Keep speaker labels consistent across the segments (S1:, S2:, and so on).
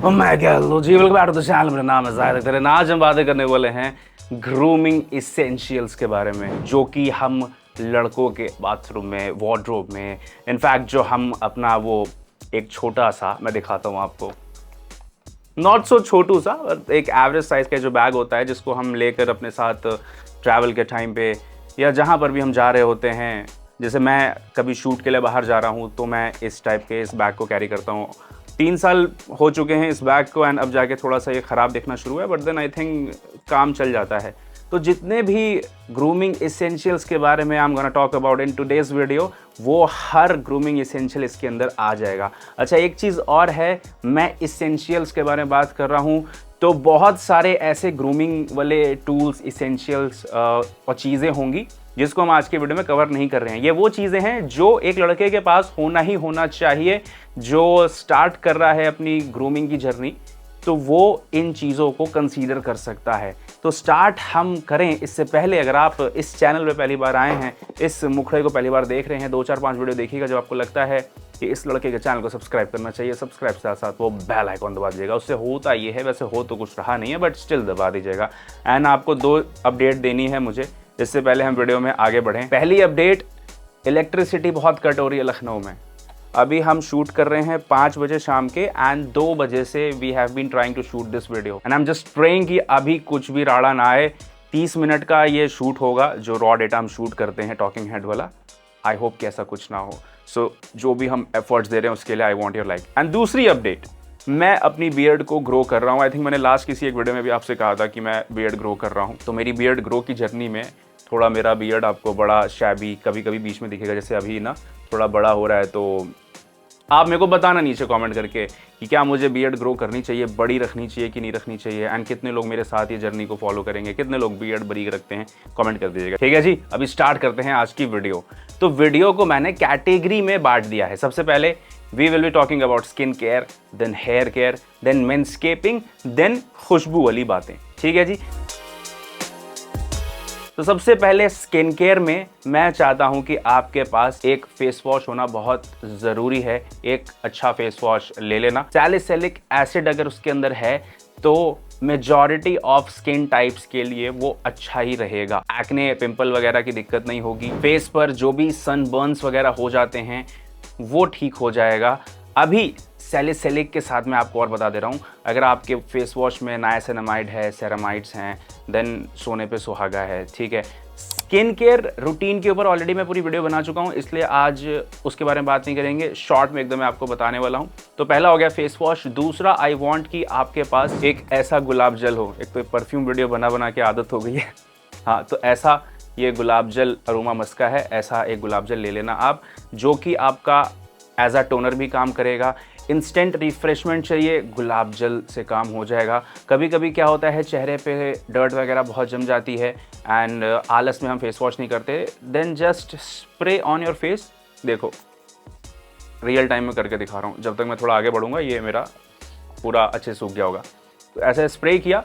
S1: मैं क्या लो जी, welcome back to the channel. मेरा नाम है जाहिद अख्तर। आज हम बातें करने वाले हैं ग्रूमिंग इसेंशियल्स के बारे में, जो कि हम लड़कों के बाथरूम में, वार्डरोब में, इनफैक्ट जो हम अपना वो एक छोटा सा, मैं दिखाता हूँ आपको, नॉट सो छोटू सा, एक एवरेज साइज का जो बैग होता है जिसको हम लेकर अपने साथ ट्रैवल के टाइम पे या जहाँ पर भी हम जा रहे होते हैं, जैसे मैं कभी शूट के लिए बाहर जा रहा हूँ तो मैं इस टाइप के इस बैग को कैरी करता हूँ। 3 साल हो चुके हैं इस बैग को एंड अब जाके थोड़ा सा ये ख़राब दिखना शुरू है, बट देन आई थिंक काम चल जाता है। तो जितने भी ग्रूमिंग इसेंशियल्स के बारे में I am gonna talk about in today's video, वो हर ग्रूमिंग इसेंशियल इसके अंदर आ जाएगा। अच्छा, एक चीज़ और है, मैं इसेंशियल्स के बारे में बात कर रहा हूँ तो बहुत सारे ऐसे ग्रूमिंग वाले टूल्स, इसेंशियल्स और चीज़ें होंगी जिसको हम आज के वीडियो में कवर नहीं कर रहे हैं। ये वो चीज़ें हैं जो एक लड़के के पास होना ही होना चाहिए जो स्टार्ट कर रहा है अपनी ग्रूमिंग की जर्नी, तो वो इन चीज़ों को कंसीडर कर सकता है। तो स्टार्ट हम करें इससे पहले, अगर आप इस चैनल पे पहली बार आए हैं, इस मुखड़े को पहली बार देख रहे हैं, 2, 4, 5 वीडियो देखिएगा। जब आपको लगता है कि इस लड़के के चैनल को सब्सक्राइब करना चाहिए, सब्सक्राइब के साथ वो बेल आइकॉन दबा दीजिएगा। उससे होता ये है, वैसे हो तो कुछ रहा नहीं है, बट स्टिल दबा दीजिएगा। एंड आपको 2 अपडेट देनी है मुझे, इससे पहले हम वीडियो में आगे बढ़ें। पहली अपडेट, इलेक्ट्रिसिटी बहुत कट हो रही है लखनऊ में। अभी हम शूट कर रहे हैं 5 बजे शाम के एंड 2 बजे से we have been trying to shoot this video and I am just praying कि अभी कुछ भी राड़ा ना आए। 30 मिनट का ये शूट होगा, जो रॉ डेटा हम शूट करते हैं टॉकिंग हेड वाला। आई होप कि ऐसा कुछ ना हो। सो जो भी हम एफर्ट्स दे रहे हैं उसके लिए I want your like. And दूसरी अपडेट, मैं अपनी बियर्ड को ग्रो कर रहा हूँ। आई थिंक मैंने लास्ट किसी एक वीडियो में भी आपसे कहा था कि मैं बियर्ड ग्रो कर रहा हूँ। तो मेरी बियर्ड ग्रो की जर्नी में थोड़ा मेरा बियर्ड आपको बड़ा शैबी कभी कभी बीच में दिखेगा, जैसे अभी ना थोड़ा बड़ा हो रहा है। तो आप मेरे को बताना नीचे कमेंट करके कि क्या मुझे बियर्ड ग्रो करनी चाहिए, बड़ी रखनी चाहिए कि नहीं रखनी चाहिए, एंड कितने लोग मेरे साथ ये जर्नी को फॉलो करेंगे, कितने लोग बियर्ड बड़ी रखते हैं, कमेंट कर दीजिएगा। ठीक है जी, अभी स्टार्ट करते हैं आज की वीडियो। तो वीडियो को मैंने कैटेगरी में बांट दिया है। सबसे पहले we will be talking about skin care, then hair care, then manscaping, then खुशबू वाली बातें। ठीक है जी। तो सबसे पहले स्किन केयर में मैं चाहता हूं कि आपके पास एक फेस वॉश होना बहुत ज़रूरी है। एक अच्छा फेस वॉश ले लेना। सैलिसिलिक एसिड अगर उसके अंदर है तो मेजॉरिटी ऑफ स्किन टाइप्स के लिए वो अच्छा ही रहेगा। एक्ने, पिंपल वगैरह की दिक्कत नहीं होगी। फेस पर जो भी सनबर्न्स वगैरह हो जाते हैं वो ठीक हो जाएगा। अभी सैलिसिलिक के साथ मैं आपको और बता दे रहा हूँ, अगर आपके फेस वॉश में नाइसिनामाइड है, सेरामाइड्स हैं, देन सोने पे सुहागा है। ठीक है। स्किन केयर रूटीन के ऊपर ऑलरेडी मैं पूरी वीडियो बना चुका हूँ, इसलिए आज उसके बारे में बात नहीं करेंगे। शॉर्ट में एकदम मैं आपको बताने वाला हूँ। तो पहला हो गया फेस वॉश। दूसरा, आई वॉन्ट कि आपके पास एक ऐसा गुलाब जल हो। एक तो परफ्यूम वीडियो बना बना के आदत हो गई है। हाँ, तो ऐसा ये गुलाब जल अरोमा मस्क का है, ऐसा एक गुलाब जल ले लेना आप, जो कि आपका एज अ टोनर भी काम करेगा। इंस्टेंट रिफ्रेशमेंट चाहिए, गुलाब जल से काम हो जाएगा। कभी कभी क्या होता है, चेहरे पे डर्ट वगैरह बहुत जम जाती है एंड आलस में हम फेस वॉश नहीं करते, then just spray on your face. देखो, रियल टाइम में करके दिखा रहा हूँ। जब तक मैं थोड़ा आगे बढ़ूंगा ये मेरा पूरा अच्छे से सूख गया होगा। तो ऐसे स्प्रे किया,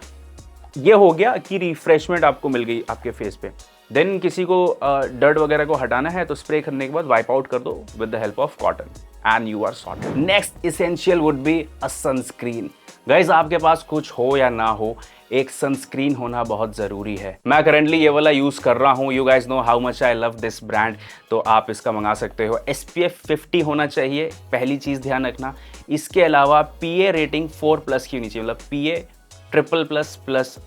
S1: ये हो गया कि रिफ्रेशमेंट आपको मिल गई आपके फेस पे। देन किसी को डर्ट वगैरह को हटाना है तो स्प्रे करने के बाद वाइप आउट कर दो with the help of cotton and you are sorted. Next essential would be a sunscreen. Guys, आपके पास कुछ हो या ना हो, एक सनस्क्रीन होना बहुत ज़रूरी है। मैं करेंटली ये वाला यूज़ कर रहा हूँ। You guys know how much I love this brand, तो आप इसका मंगा सकते हो। SPF 50 होना चाहिए, पहली चीज़ ध्यान रखना। इसके अलावा PA रेटिंग 4+ की होनी चाहिए, मतलब PA ट्रिपल+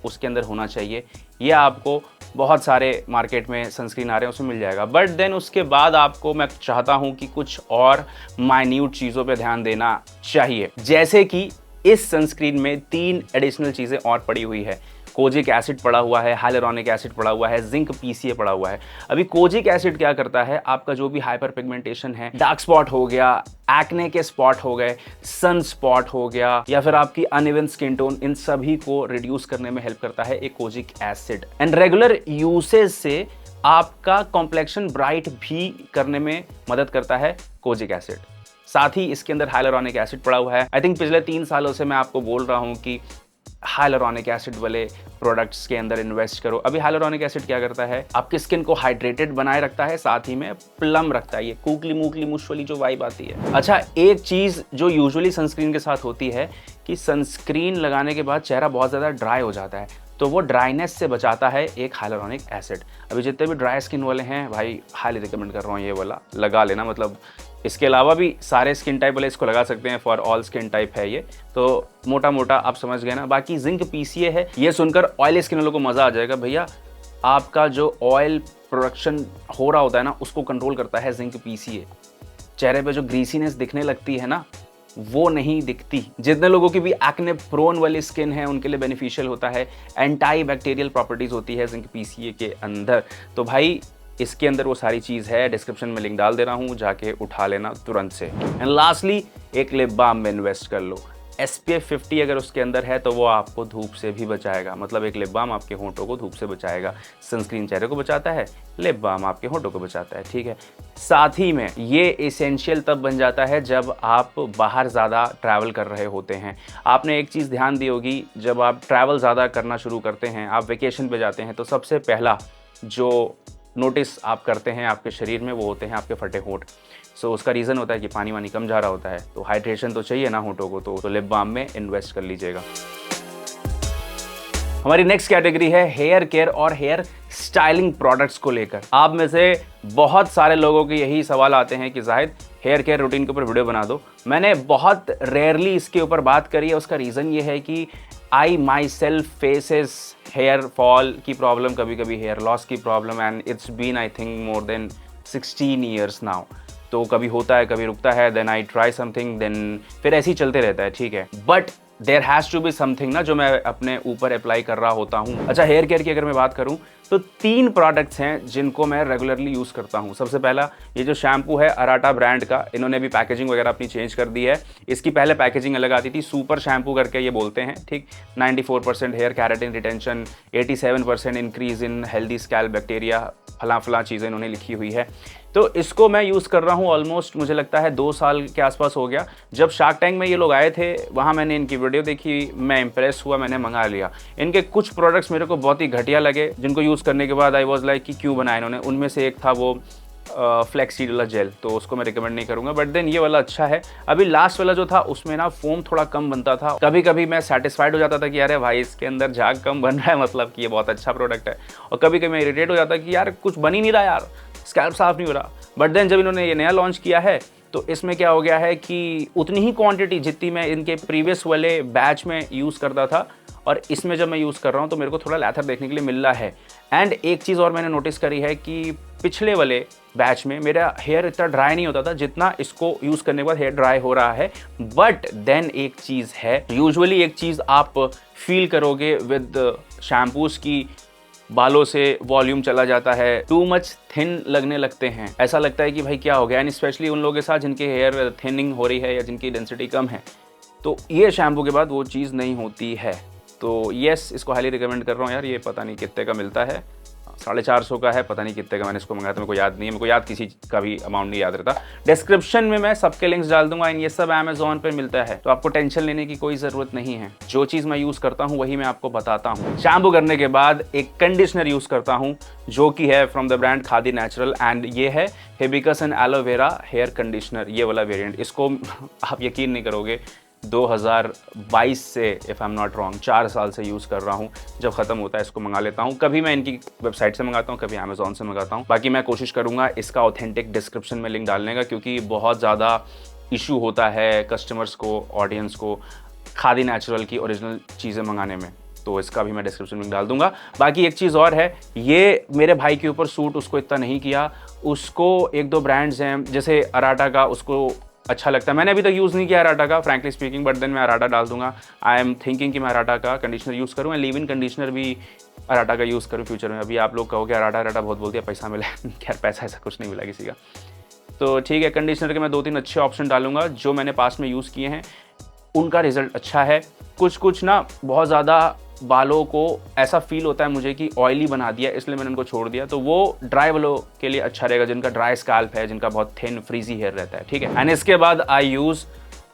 S1: उसके अंदर होना चाहिए। ये आपको बहुत सारे मार्केट में सनस्क्रीन आ रहे हैं उसमें मिल जाएगा। बट देन उसके बाद आपको मैं चाहता हूँ कि कुछ और माइन्यूट चीज़ों पे ध्यान देना चाहिए, जैसे कि इस सनस्क्रीन में 3 एडिशनल चीज़ें और पड़ी हुई है। कोजिक एसिड पड़ा हुआ है, हाइलुरोनिक एसिड पड़ा हुआ है, जिंक PCA पड़ा हुआ है। अभी कोजिक एसिड क्या करता है, आपका जो भी हाइपर पिगमेंटेशन है, डार्क स्पॉट हो गया, एक्ने के स्पॉट हो गए, सन स्पॉट हो गया, या फिर आपकी अनइवन स्किन टोन, इन सभी को रिड्यूस करने में हेल्प करता है एक kojic acid. And regular usage से आपका कॉम्प्लेक्शन ब्राइट भी करने में मदद करता है कोजिक एसिड। साथ ही इसके अंदर हाइलुरोनिक एसिड पड़ा हुआ है। आई थिंक पिछले 3 सालों से मैं आपको बोल रहा हूँ कि हाइलुरोनिक एसिड वाले प्रोडक्ट्स के अंदर इन्वेस्ट करो। अभी हाइलुरोनिक एसिड क्या करता है, आपकी स्किन को हाइड्रेटेड बनाए रखता है, साथ ही में प्लम रखता है। ये कूकली मूकली मुश वाली जो वाइब आती है। अच्छा, एक चीज जो यूजुअली सनस्क्रीन के साथ होती है कि सनस्क्रीन लगाने के बाद चेहरा बहुत ज़्यादा ड्राई हो जाता है, तो वो ड्राइनेस से बचाता है एक हाइलुरोनिक एसिड। अभी जितने भी ड्राई स्किन वाले हैं भाई, हाईली रिकमेंड कर रहा हूँ ये वाला लगा लेना। मतलब इसके अलावा भी सारे स्किन टाइप वाले इसको लगा सकते हैं, फॉर ऑल स्किन टाइप है ये। तो मोटा मोटा आप समझ गए ना। बाकी जिंक पीसीए है, ये सुनकर ऑयली स्किन वालों को मज़ा आ जाएगा। भैया आपका जो ऑयल प्रोडक्शन हो रहा होता है ना, उसको कंट्रोल करता है जिंक पीसीए। चेहरे पे जो ग्रीसीनेस दिखने लगती है ना, वो नहीं दिखती। जितने लोगों की भी एक्ने प्रोन वाली स्किन है उनके लिए बेनिफिशियल होता है। एंटी बैक्टीरियल प्रॉपर्टीज होती है जिंक पीसीए के अंदर। तो भाई इसके अंदर वो सारी चीज़ है, डिस्क्रिप्शन में लिंक डाल दे रहा हूँ, जाके उठा लेना तुरंत से। एंड लास्टली एक लिप बाम में इन्वेस्ट कर लो। SPF 50 अगर उसके अंदर है तो वो आपको धूप से भी बचाएगा। मतलब एक लिप बाम आपके होंठों को धूप से बचाएगा। सनस्क्रीन चेहरे को बचाता है, लिप बाम आपके होंठों को बचाता है, ठीक है। साथ ही में ये एसेंशियल तब बन जाता है जब आप बाहर ज़्यादा ट्रैवल कर रहे होते हैं। आपने एक चीज़ ध्यान दी होगी, जब आप ट्रैवल ज़्यादा करना शुरू करते हैं, आप वेकेशन पे जाते हैं, तो सबसे पहला जो नोटिस आप करते हैं आपके शरीर में वो होते हैं आपके फटे होंठ। सो उसका रीज़न होता है कि पानी वानी कम जा रहा होता है, तो हाइड्रेशन तो चाहिए ना होंठों को, तो लिप बाम में इन्वेस्ट कर लीजिएगा। हमारी नेक्स्ट कैटेगरी है हेयर केयर और हेयर स्टाइलिंग प्रोडक्ट्स को लेकर। आप में से बहुत सारे लोगों के यही सवाल आते हैं कि जाहिद हेयर केयर रूटीन के ऊपर वीडियो बना दो। मैंने बहुत रेयरली इसके ऊपर बात करी है। उसका रीज़न ये है कि I myself faces hair fall की प्रॉब्लम, कभी कभी हेयर लॉस की problem, and it's been I think more than 16 years now. तो कभी होता है, कभी रुकता है, then I try something, then फिर ऐसे ही चलते रहता है, ठीक है। But there has to be something ना जो मैं अपने ऊपर अप्लाई कर रहा होता हूँ। अच्छा, हेयर केयर की अगर मैं बात करूँ तो 3 प्रोडक्ट्स हैं जिनको मैं रेगुलरली यूज़ करता हूँ। सबसे पहला ये जो शैम्पू है अराटा ब्रांड का, इन्होंने भी पैकेजिंग वगैरह अपनी चेंज कर दी है। इसकी पहले पैकेजिंग अलग आती थी, सुपर शैम्पू करके ये बोलते हैं, ठीक। 94% hair keratin retention, 87% increase in healthy scalp bacteria, फला चीज़ें इन्होंने लिखी हुई है। तो इसको मैं यूज़ कर रहा हूँ ऑलमोस्ट मुझे लगता है 2 साल के आसपास हो गया। जब शार्क टैंक में ये लोग आए थे, वहाँ मैंने इनकी वीडियो देखी, मैं इंप्रेस हुआ, मैंने मंगा लिया। इनके कुछ प्रोडक्ट्स मेरे को बहुत ही घटिया लगे, जिनको यूज़ करने के बाद आई वॉज लाइक कि क्यों बनाया इन्होंने। उनमें से एक था वो फ्लैक्सीड वाला जेल, तो उसको मैं रिकमेंड नहीं करूँगा। बट देन ये वाला अच्छा है। अभी लास्ट वाला जो था उसमें ना फोम थोड़ा कम बनता था। कभी कभी मैं सेटिस्फाइड हो जाता था कि अरे भाई इसके अंदर झाग कम बन रहा है, मतलब कि ये बहुत अच्छा प्रोडक्ट है। और कभी कभी मैं इरिटेट हो जाता कि यार कुछ बन ही नहीं रहा यार, स्कैल्प साफ नहीं हो रहा। बट देन जब इन्होंने ये नया लॉन्च किया है तो इसमें क्या हो गया है कि उतनी ही क्वांटिटी जितनी मैं इनके प्रीवियस वाले बैच में यूज़ करता था, और इसमें जब मैं यूज़ कर रहा हूँ तो मेरे को थोड़ा लैथर देखने के लिए मिल रहा है। एंड एक चीज़ और मैंने नोटिस करी है कि पिछले वाले बैच में मेरा हेयर इतना ड्राई नहीं होता था जितना इसको यूज़ करने के बाद हेयर ड्राई हो रहा है। बट देन एक चीज़ है, यूजुअली एक चीज़ आप फील करोगे विद शैम्पूज़ की, बालों से वॉल्यूम चला जाता है, टू मच थिन लगने लगते हैं। ऐसा लगता है कि भाई क्या हो गया। एंड स्पेशली उन लोगों के साथ जिनके हेयर थिनिंग हो रही है या जिनकी डेंसिटी कम है, तो ये शैम्पू के बाद वो चीज़ नहीं होती है। तो येस, इसको हाईली रिकमेंड कर रहा हूँ यार। ये पता नहीं कितने का मिलता है, 450 का है, पता नहीं कितने का मैंने इसको मंगाया था, मेरे को याद नहीं है। मेरे को याद किसी का भी अमाउंट नहीं याद रहता। डिस्क्रिप्शन में मैं सबके लिंक्स डाल दूंगा। ये सब अमेजोन पे मिलता है, तो आपको टेंशन लेने की कोई ज़रूरत नहीं है। जो चीज़ मैं यूज़ करता हूँ वही मैं आपको बताता हूँ। शैम्पू करने के बाद एक कंडीशनर यूज़ करता हूँ जो कि है from the brand Khadi natural, and ये है hibiscus and aloe vera hair conditioner, ये वाला वेरिएंट। इसको आप यकीन नहीं करोगे, 2022 से if I am not wrong 4 साल से यूज़ कर रहा हूँ। जब ख़त्म होता है इसको मंगा लेता हूँ। कभी मैं इनकी वेबसाइट से मंगाता हूँ, कभी अमेजोन से मंगाता हूँ। बाकी मैं कोशिश करूँगा इसका ऑथेंटिक डिस्क्रिप्शन में लिंक डालने का, क्योंकि बहुत ज़्यादा इशू होता है कस्टमर्स को, ऑडियंस को खादी नेचुरल की ओरिजिनल चीज़ें मंगाने में। तो इसका भी मैं डिस्क्रिप्शन में डाल दूंगा। बाकी एक चीज़ और है, ये मेरे भाई के ऊपर सूट उसको इतना नहीं किया। उसको 1-2 ब्रांड्स हैं जैसे अराटा का, उसको अच्छा लगता है। मैंने अभी तक यूज़ नहीं किया अराटा का फ्रैंकली स्पीकिंग, बट देन मैं अराटा डाल दूंगा। आई एम थिंकिंग कि मैं अराटा का कंडीशनर यूज़ करूँ, लीव इन कंडीशनर भी अराटा का यूज़ करूँ फ्यूचर में। अभी आप लोग कहोगे अराटा बहुत बोल दिया, पैसा मिला। खैर पैसा ऐसा कुछ नहीं मिला किसी का, तो ठीक है। कंडीशनर के मैं 2-3 अच्छे ऑप्शन डालूंगा जो मैंने पास में यूज़ किए हैं, उनका रिजल्ट अच्छा है। कुछ ना बहुत ज़्यादा बालों को ऐसा फील होता है मुझे कि ऑयली बना दिया, इसलिए मैंने उनको छोड़ दिया। तो वो ड्राई वालों के लिए अच्छा रहेगा, जिनका ड्राई स्कैल्प है, जिनका बहुत थिन फ्रीजी हेयर रहता है, ठीक है। एंड इसके बाद I use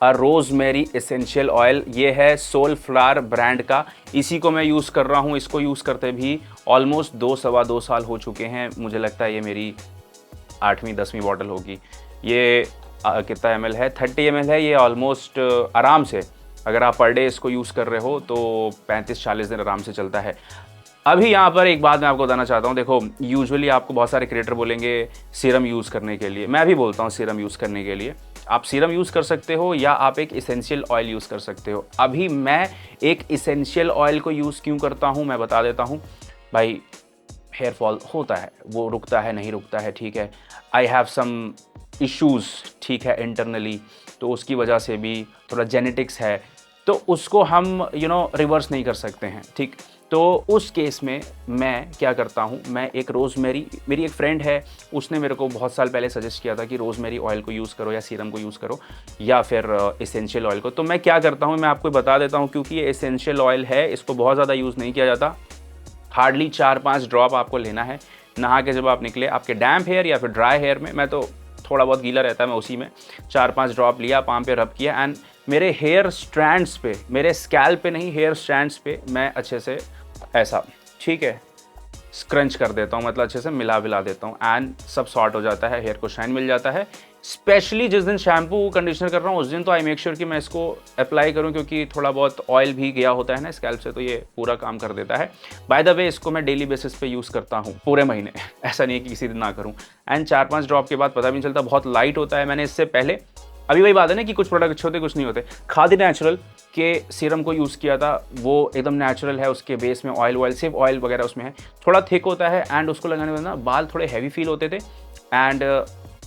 S1: a rosemary essential oil. ये है सोलफ्लावर ब्रांड का, इसी को मैं यूज़ कर रहा हूँ। इसको यूज़ करते भी ऑलमोस्ट 2-2.25 साल हो चुके हैं। मुझे लगता है ये मेरी 8वीं-10वीं बॉटल होगी। ये कितना ml है, 30 ml है। ये ऑलमोस्ट आराम से अगर आप पर डे इसको यूज़ कर रहे हो तो 35-40 दिन आराम से चलता है। अभी यहाँ पर एक बात मैं आपको बताना चाहता हूँ, देखो यूजुअली आपको बहुत सारे क्रिएटर बोलेंगे सीरम यूज़ करने के लिए, मैं भी बोलता हूँ सीरम यूज़ करने के लिए। आप सीरम यूज़ कर सकते हो या आप एक इसेंशियल ऑयल यूज़ कर सकते हो। अभी मैं एक इसेंशियल ऑयल को यूज़ क्यों करता हूँ मैं बता देता हूँ। भाई हेयर फॉल होता है, वो रुकता है नहीं रुकता है, ठीक है। आई हैव सम इश्यूज़, ठीक है, इंटरनली, तो उसकी वजह से भी थोड़ा जेनेटिक्स है, तो उसको हम रिवर्स नहीं कर सकते हैं, ठीक। तो उस केस में मैं क्या करता हूँ, मैं एक रोज़मेरी, मेरी एक फ्रेंड है, उसने मेरे को बहुत साल पहले सजेस्ट किया था कि रोज़मेरी ऑयल को यूज़ करो या सीरम को यूज़ करो या फिर एसेंशियल ऑयल को। तो मैं क्या करता हूँ, मैं आपको बता देता हूँ, क्योंकि ये एसेंशियल ऑयल है, इसको बहुत ज़्यादा यूज़ नहीं किया जाता। हार्डली 4-5 ड्रॉप आपको लेना है नहा के, जब आप निकले आपके डैम्प हेयर या फिर ड्राई हेयर में, मैं तो थोड़ा बहुत गीला रहता है मैं उसी में 4-5 ड्रॉप लिया, पाम पे रब किया एंड मेरे हेयर स्ट्रैंड्स पे, मेरे स्कैल्प पे नहीं, हेयर स्ट्रैंड्स पे मैं अच्छे से ऐसा, ठीक है, स्क्रंच कर देता हूँ, मतलब अच्छे से मिला विला देता हूँ एंड सब सॉर्ट हो जाता है, हेयर को शाइन मिल जाता है। स्पेशली जिस दिन शैम्पू कंडीशनर कर रहा हूँ उस दिन तो आई मेक श्योर कि मैं इसको अप्लाई करूँ, क्योंकि थोड़ा बहुत ऑयल भी गया होता है ना स्कैल्प से, तो ये पूरा काम कर देता है। बाय द वे इसको मैं डेली बेसिस पे यूज़ करता हूँ पूरे महीने, ऐसा नहीं है कि किसी दिन ना करूँ। एंड 4-5 ड्रॉप के बाद पता भी नहीं चलता, बहुत लाइट होता है। मैंने इससे पहले, अभी वही बात है ना कि कुछ प्रोडक्ट अच्छे होते कुछ नहीं होते, खादी नेचुरल के सीरम को यूज़ किया था, वो एकदम नेचुरल है, उसके बेस में ऑयल सिर्फ ऑयल वगैरह उसमें है, थोड़ा थिक होता है एंड उसको लगाने में ना बाल थोड़े हैवी फील होते थे एंड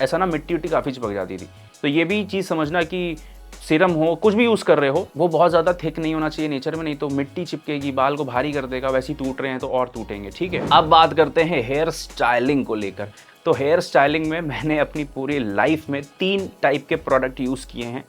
S1: ऐसा ना मिट्टी उट्टी काफ़ी चिपक जाती थी। तो ये भी चीज़ समझना कि सीरम हो कुछ भी यूज़ कर रहे हो वो बहुत ज़्यादा थिक नहीं होना चाहिए नेचर में, नहीं तो मिट्टी चिपकेगी, बाल को भारी कर देगा, वैसे ही टूट रहे हैं तो और टूटेंगे, ठीक है। अब बात करते हैं हेयर स्टाइलिंग को लेकर। तो हेयर स्टाइलिंग में मैंने अपनी पूरी लाइफ में 3 टाइप के प्रोडक्ट यूज़ किए हैं,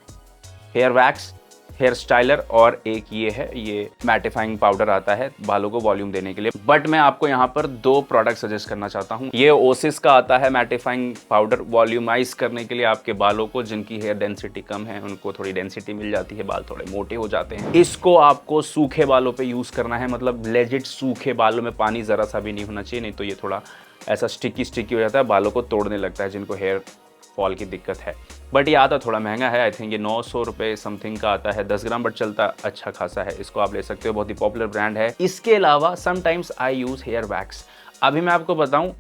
S1: हेयर वैक्स, हेयर स्टाइलर और एक ये है, ये मैटिफाइंग पाउडर आता है बालों को वॉल्यूम देने के लिए। बट मैं आपको यहाँ पर 2 प्रोडक्ट सजेस्ट करना चाहता हूँ। ये ओसिस का आता है मैटिफाइंग पाउडर, वॉल्यूमाइज करने के लिए आपके बालों को, जिनकी हेयर डेंसिटी कम है उनको थोड़ी डेंसिटी मिल जाती है, बाल थोड़े मोटे हो जाते हैं। इसको आपको सूखे बालों पे यूज़ करना है, मतलब लेजिट सूखे बालों में पानी ज़रा सा भी नहीं होना चाहिए, नहीं तो ये थोड़ा ऐसा स्टिकी हो जाता है, बालों को तोड़ने लगता है जिनको हेयर फॉल की दिक्कत है। बट ये आता थोड़ा महंगा है, आई थिंक ये 900 रुपये समथिंग का आता है, 10 ग्राम, बट चलता अच्छा खासा है, इसको आप ले सकते हो, बहुत ही पॉपुलर ब्रांड है। इसके अलावा sometimes I use hair wax. अभी मैं आपको बताऊं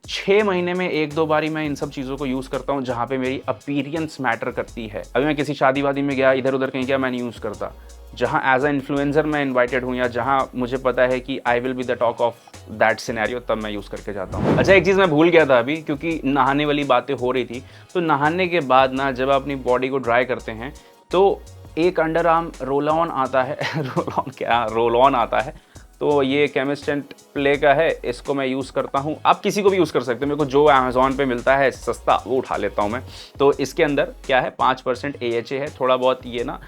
S1: 6 महीने में 1-2 बारी मैं इन सब चीज़ों को यूज़ करता हूँ जहाँ पे मेरी अपीयरेंस मैटर करती है। अभी मैं किसी शादी वादी में गया, इधर उधर कहीं गया, मैं नहीं यूज़ करता। जहाँ एज अ इन्फ्लुएंसर मैं इन्वाइटेड हूँ या जहाँ मुझे पता है कि I will be the talk of that scenario, तब मैं यूज़ करके जाता हूँ। अच्छा एक चीज़ मैं भूल गया था अभी, क्योंकि नहाने वाली बातें हो रही थी, तो नहाने के बाद ना जब आप अपनी बॉडी को ड्राई करते हैं तो एक अंडर आर्म रोल ऑन आता है रोल ऑन आता है, तो ये केमिस्ट एंड प्ले का है, इसको मैं यूज़ करता हूँ। आप किसी को भी यूज़ कर सकते हैं, मेरे को जो अमेज़ॉन पे मिलता है सस्ता वो उठा लेता हूँ मैं। तो इसके अंदर क्या है, 5% AHA है, थोड़ा बहुत ये ना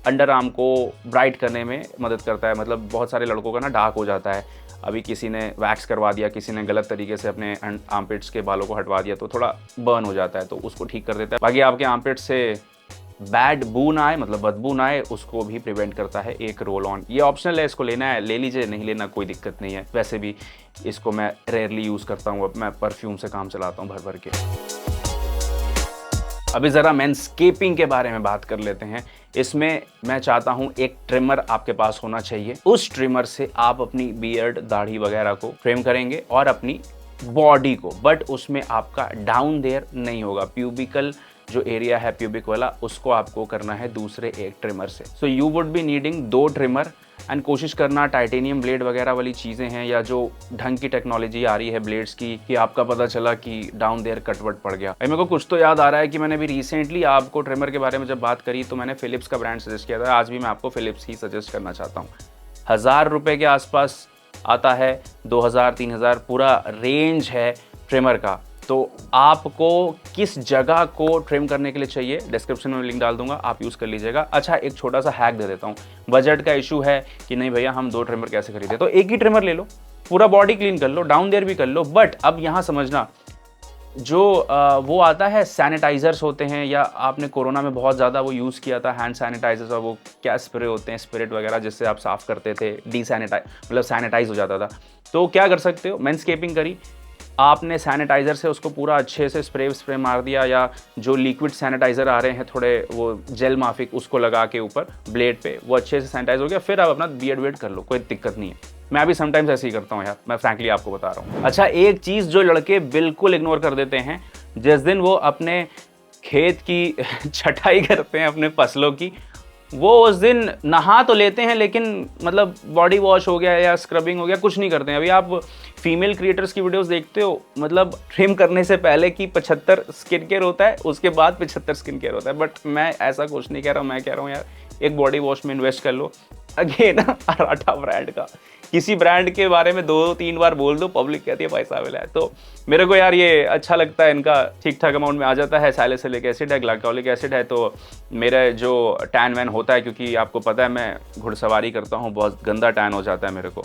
S1: अंडर आर्म को ब्राइट करने में मदद करता है। मतलब बहुत सारे लड़कों का ना डार्क हो जाता है, अभी किसी ने वैक्स करवा दिया, किसी ने गलत तरीके से अपने आर्मपिट्स के बालों को हटवा दिया तो थोड़ा बर्न हो जाता है, तो उसको ठीक कर देता है। बाकी आपके आर्मपिट से बैड बू ना आए, मतलब बदबू ना आए, उसको भी प्रिवेंट करता है एक रोल ऑन। ये ऑप्शनल है, इसको लेना है ले लीजिए, नहीं लेना कोई दिक्कत नहीं है। वैसे भी इसको मैं रेयरली यूज़ करता हूँ, अब मैं परफ्यूम से काम चलाता हूँ भर भर के। अभी ज़रा मैनस्केपिंग के बारे में बात कर लेते हैं। इसमें मैं चाहता हूँ एक ट्रिमर आपके पास होना चाहिए। उस ट्रिमर से आप अपनी बियर्ड, दाढ़ी वगैरह को ट्रिम करेंगे और अपनी बॉडी को, बट उसमें आपका डाउन देयर नहीं होगा, प्यूबिकल जो एरिया है प्यूबिक वाला, उसको आपको करना है दूसरे एक ट्रिमर से। So you would be needing 2 trimmer and कोशिश करना टाइटेनियम ब्लेड वगैरह वाली चीज़ें हैं या जो ढंग की टेक्नोलॉजी आ रही है ब्लेड्स की, कि आपका पता चला कि डाउन देयर कटवट पड़ गया। मेरे को कुछ तो याद आ रहा है कि मैंने भी रिसेंटली आपको ट्रिमर के बारे में जब बात करी तो मैंने फिलिप्स का ब्रांड सजेस्ट किया था, आज भी मैं आपको फिलिप्स ही सजेस्ट करना चाहता हूँ। 1000 रुपये के आसपास आता है, 2000-3000 पूरा रेंज है ट्रिमर का। तो आपको किस जगह को ट्रिम करने के लिए चाहिए, डिस्क्रिप्शन में लिंक डाल दूंगा, आप यूज़ कर लीजिएगा। अच्छा एक छोटा सा हैक दे देता हूँ, बजट का इशू है कि नहीं भैया हम 2 ट्रिमर कैसे खरीदे, तो एक ही ट्रिमर ले लो, पूरा बॉडी क्लीन कर लो, डाउन देयर भी कर लो। बट अब यहाँ समझना, जो वो आता है सैनिटाइजर्स होते हैं, या आपने कोरोना में बहुत ज़्यादा वो यूज़ किया था हैंड सैनिटाइजर्स, और वो क्या स्प्रे होते हैं, स्पिरिट वगैरह, जिससे आप साफ़ करते थे, मतलब सैनिटाइज हो जाता था। तो क्या कर सकते हो, मैनस्केपिंग करी, आपने सैनिटाइज़र से उसको पूरा अच्छे से स्प्रे मार दिया, या जो लिक्विड सैनिटाइज़र आ रहे हैं थोड़े वो जेल माफिक, उसको लगा के ऊपर ब्लेड पे वो अच्छे से सैनिटाइज हो गया, फिर आप अपना बियर्ड वेड कर लो, कोई दिक्कत नहीं है। मैं भी समटाइम्स ऐसे ही करता हूँ यार, मैं फ्रैंकली आपको बता रहा हूँ। अच्छा, एक चीज़ जो लड़के बिल्कुल इग्नोर कर देते हैं, जिस दिन वो अपने खेत की छटाई करते हैं अपने फसलों की, वो उस दिन नहा तो लेते हैं, लेकिन मतलब बॉडी वॉश हो गया या स्क्रबिंग हो गया, कुछ नहीं करते हैं। अभी आप फीमेल क्रिएटर्स की वीडियोस देखते हो, मतलब ट्रिम करने से पहले की 75 स्किन केयर होता है, उसके बाद 75 स्किन केयर होता है। बट मैं ऐसा कुछ नहीं कह रहा हूँ, मैं कह रहा हूँ यार एक बॉडी वॉश में इन्वेस्ट कर लो। अगेन अराठा ब्रांड का, किसी ब्रांड के बारे में 2-3 बार बोल दो, पब्लिक कहती है पैसा मिला है। तो मेरे को यार ये अच्छा लगता है, इनका ठीक ठाक अमाउंट में आ जाता है। सैलिसिलिक एसिड है, ग्लाइकोलिक एसिड है, तो मेरा जो टैन वैन होता है, क्योंकि आपको पता है मैं घुड़सवारी करता हूँ, बहुत गंदा टैन हो जाता है मेरे को,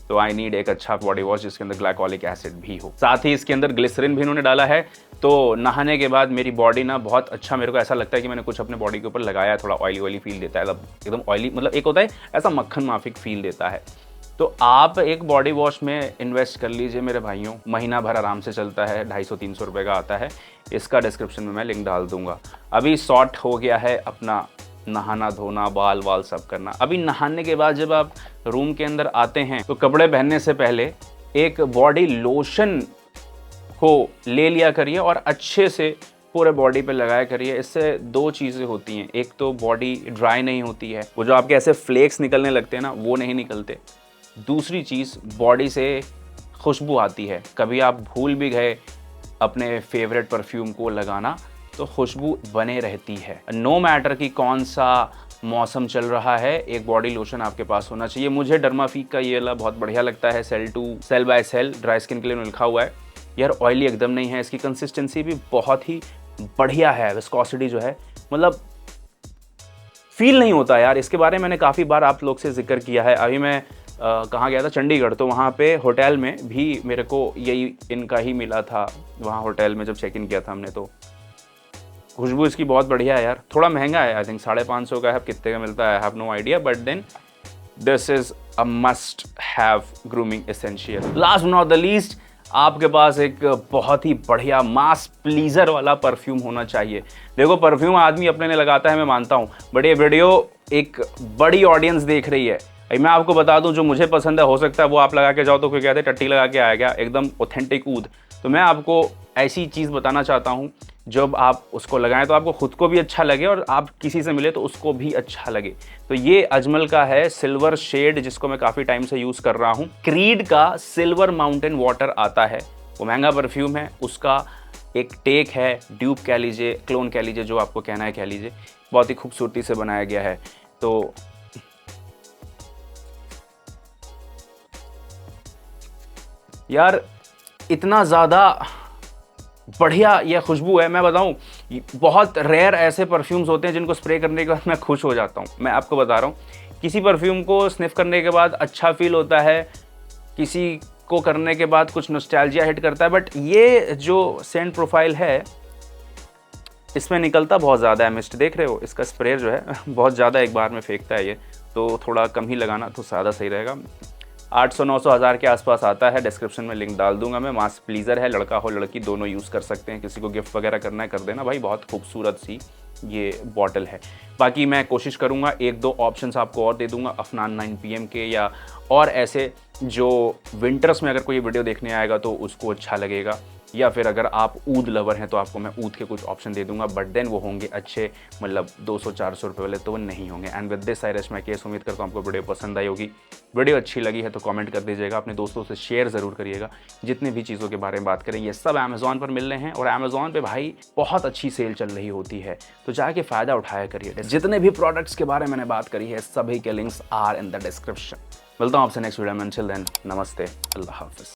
S1: तो आई नीड एक अच्छा बॉडी वॉश जिसके अंदर ग्लाइकोलिक एसिड भी हो। साथ ही इसके अंदर ग्लिसरीन भी इन्होंने डाला है, तो नहाने के बाद मेरी बॉडी ना बहुत अच्छा, मेरे को ऐसा लगता है कि मैंने कुछ अपने बॉडी के ऊपर लगाया है। थोड़ा ऑयली फील देता है, एकदम ऑयली, मतलब एक होता है ऐसा मक्खन माफिक फील देता है। तो आप एक बॉडी वॉश में इन्वेस्ट कर लीजिए मेरे भाइयों, महीना भर आराम से चलता है, 250-300 रुपये का आता है। इसका डिस्क्रिप्शन में मैं लिंक डाल दूंगा। अभी सॉर्ट हो गया है अपना नहाना धोना, बाल वाल सब करना। अभी नहाने के बाद जब आप रूम के अंदर आते हैं तो कपड़े पहनने से पहले एक बॉडी लोशन को ले लिया करिए और अच्छे से पूरे बॉडी पे लगाया करिए। इससे 2 चीज़ें होती हैं, एक तो बॉडी ड्राई नहीं होती है, वो जो आपके ऐसे फ्लेक्स निकलने लगते हैं ना, वो नहीं निकलते। दूसरी चीज़, बॉडी से खुशबू आती है। कभी आप भूल भी गए अपने फेवरेट परफ्यूम को लगाना तो खुशबू बने रहती है। नो मैटर कि कौन सा मौसम चल रहा है, एक बॉडी लोशन आपके पास होना चाहिए। मुझे डर्माफीक का ये वाला बहुत बढ़िया लगता है, cell by cell, dry skin के लिए लिखा हुआ है। यार ऑयली एकदम नहीं है, इसकी कंसिस्टेंसी भी बहुत ही बढ़िया है, विस्कोसिटी जो है मतलब फील नहीं होता यार। इसके बारे में मैंने काफ़ी बार आप लोग से जिक्र किया है। अभी मैं कहाँ गया था, चंडीगढ़, तो वहाँ पे होटल में भी मेरे को यही इनका ही मिला था। वहाँ होटल में जब चेक इन किया था हमने, तो खुशबू इसकी बहुत बढ़िया है यार। थोड़ा महंगा है, आई थिंक 550 का है, कितने का मिलता है I have no idea, but then this is a must have grooming essential. Last but not the least, आपके पास एक बहुत ही बढ़िया मास प्लीजर वाला परफ्यूम होना चाहिए। देखो परफ्यूम आदमी अपने लिए लगाता है, मैं मानता हूँ, बट ये वीडियो एक बड़ी ऑडियंस देख रही है। मैं आपको बता दूं, जो मुझे पसंद है, हो सकता है वो आप लगा के जाओ तो कोई कहते हैं टट्टी लगा के आएगा, एकदम ऑथेंटिक ऊद। तो मैं आपको ऐसी चीज़ बताना चाहता हूं, जब आप उसको लगाएं तो आपको खुद को भी अच्छा लगे और आप किसी से मिले तो उसको भी अच्छा लगे। तो ये अजमल का है सिल्वर शेड, जिसको मैं काफ़ी टाइम से यूज़ कर रहा हूँ। क्रीड का सिल्वर माउंटेन वाटर आता है, वो महंगा परफ्यूम है, उसका एक टेक है, ड्यूप कह लीजिए, क्लोन कह लीजिए, जो आपको कहना है कह लीजिए, बहुत ही खूबसूरती से बनाया गया है। तो यार इतना ज़्यादा बढ़िया यह खुशबू है, मैं बताऊं, बहुत रेयर ऐसे परफ्यूम्स होते हैं जिनको स्प्रे करने के बाद मैं खुश हो जाता हूं। मैं आपको बता रहा हूं, किसी परफ्यूम को स्निफ करने के बाद अच्छा फील होता है, किसी को करने के बाद कुछ नॉस्टैल्जिया हिट करता है, बट ये जो सेंट प्रोफाइल है इसमें निकलता बहुत ज़्यादा है मिस्ट, देख रहे हो, इसका स्प्रे जो है बहुत ज़्यादा एक बार में फेंकता है ये, तो थोड़ा कम ही लगाना तो ज़्यादा सही रहेगा। 800-900 हज़ार के आसपास आता है, डिस्क्रिप्शन में लिंक डाल दूंगा मैं। मास प्लीज़र है, लड़का हो लड़की दोनों यूज़ कर सकते हैं, किसी को गिफ्ट वगैरह करना है कर देना भाई, बहुत खूबसूरत सी ये बॉटल है। बाकी मैं कोशिश करूंगा 1-2 ऑप्शंस आपको और दे दूंगा, अफनान 9 PM के, या और ऐसे जो विंटर्स में अगर कोई वीडियो देखने आएगा तो उसको अच्छा लगेगा, या फिर अगर आप ऊद लवर हैं तो आपको मैं ऊद के कुछ ऑप्शन दे दूंगा, बट देन वो होंगे अच्छे, मतलब 200-400 रुपये वाले तो वो नहीं होंगे। And with this I rest my case. उम्मीद करता हूँ आपको वीडियो पसंद आई होगी। वीडियो अच्छी लगी है तो कमेंट कर दीजिएगा, अपने दोस्तों से शेयर ज़रूर करिएगा। जितनी भी चीज़ों के बारे में बात करें ये सब अमेज़ॉन पर मिल रहे हैं, और अमेज़ॉन पे भाई बहुत अच्छी सेल चल रही होती है, तो जाके फ़ायदा उठाया करिए। जितने भी प्रोडक्ट्स के बारे में मैंने बात करी है सभी के links are in the description. मिलता हूँ आपसे नेक्स्ट वीडियो में, until then नमस्ते, अल्लाह हाफ़िज़।